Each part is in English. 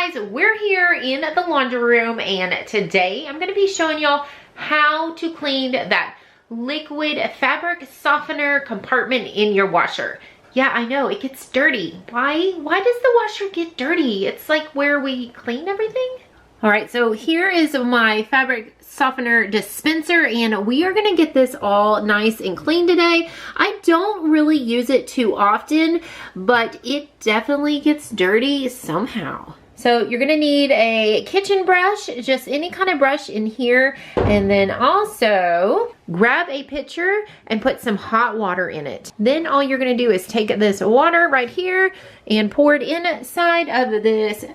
guys, we're here in the laundry room, and today I'm going to be showing y'all how to clean that liquid fabric softener compartment in your washer. Yeah, I know, it gets dirty. Why does the washer get dirty? It's like where we clean everything. All right, so here is my fabric softener dispenser, and we are gonna get this all nice and clean today. I don't really use it too often, but it definitely gets dirty somehow. So you're gonna need a kitchen brush, just any kind of brush in here, and then also grab a pitcher and put some hot water in it. Then all you're gonna do is take this water right here and pour it inside of this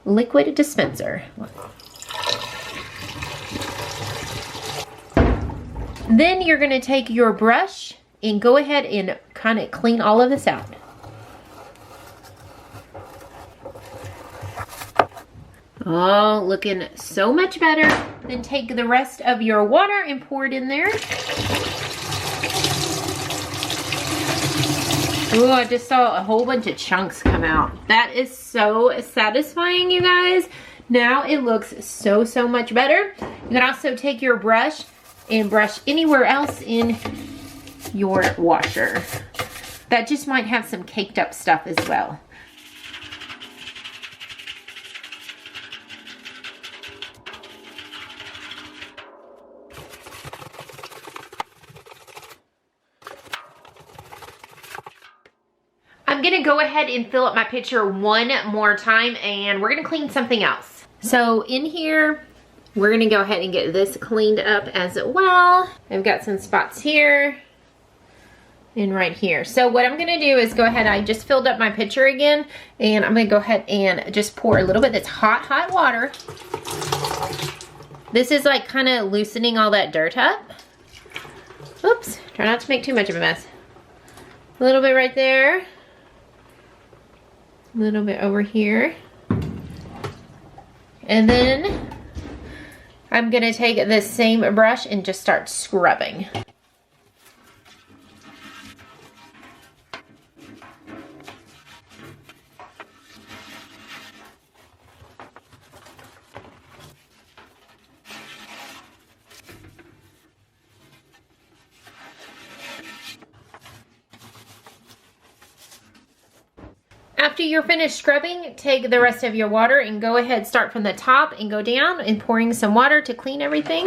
liquid dispenser. Then you're gonna take your brush and go ahead and kind of clean all of this out. Oh, looking so much better. Then take the rest of your water and pour it in there. Oh, I just saw a whole bunch of chunks come out. That is so satisfying, you guys. Now it looks so much better. You can also take your brush and brush anywhere else in your washer. That just might have some caked up stuff as well. I'm gonna go ahead and fill up my pitcher one more time, and we're gonna clean something else. So in here, we're gonna go ahead and get this cleaned up as well. I've got some spots here and right here. So what I'm gonna do is go ahead, I just filled up my pitcher again, and I'm gonna go ahead and just pour a little bit of this hot water. This is like kind of loosening all that dirt up. Oops, try not to make too much of a mess. A little bit right there. A little bit over here. And then I'm gonna take this same brush and just start scrubbing. After you're finished scrubbing, take the rest of your water and go ahead, start from the top and go down and pouring some water to clean everything.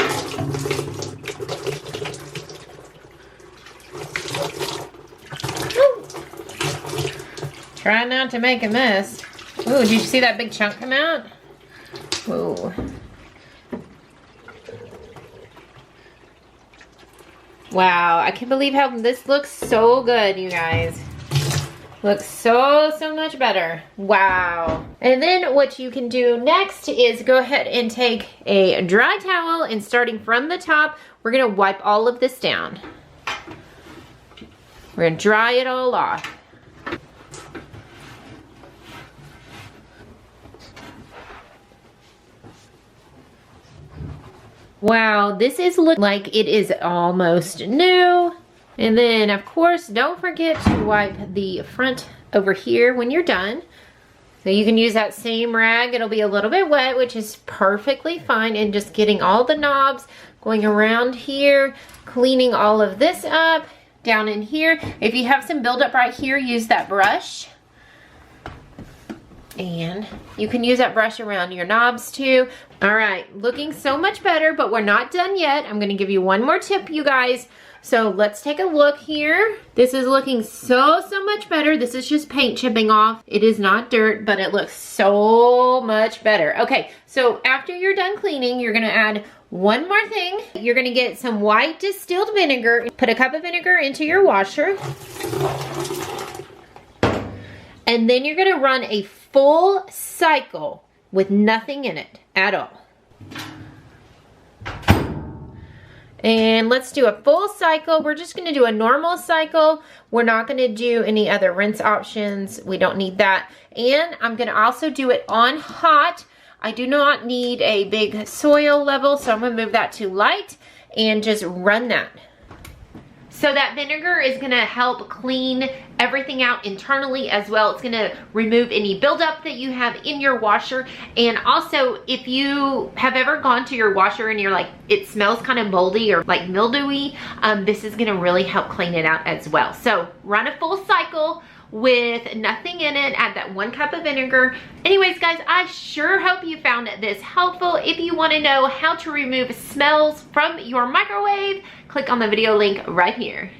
Woo. Try not to make a mess. Ooh, did you see that big chunk come out? Ooh. Wow, I can't believe how this looks so good, you guys. Looks so much better. Wow. And then what you can do next is go ahead and take a dry towel, and starting from the top, we're gonna wipe all of this down. We're gonna dry it all off. Wow, this is looking like it is almost new. And then, of course, don't forget to wipe the front over here when you're done. So you can use that same rag. It'll be a little bit wet, which is perfectly fine. And just getting all the knobs, going around here, cleaning all of this up, down in here. If you have some buildup right here, use that brush. And you can use that brush around your knobs too. All right, looking so much better, but we're not done yet. I'm gonna give you one more tip, you guys. So let's take a look here. This is looking so much better. This is just paint chipping off. It is not dirt, but it looks so much better. Okay, so after you're done cleaning, you're gonna add one more thing. You're gonna get some white distilled vinegar. Put a cup of vinegar into your washer. And then you're gonna run a full cycle with nothing in it at all. And let's do a full cycle. We're just gonna do a normal cycle. We're not gonna do any other rinse options. We don't need that. And I'm gonna also do it on hot. I do not need a big soil level, so I'm gonna move that to light and just run that. So that vinegar is gonna help clean everything out internally as well. It's gonna remove any buildup that you have in your washer. And also, if you have ever gone to your washer and you're like, it smells kind of moldy or like mildewy, this is gonna really help clean it out as well. So run a full cycle with nothing in it. Add that 1 cup of vinegar. Anyways, guys, I sure hope you found this helpful. If you want to know how to remove smells from your microwave, click on the video link right here.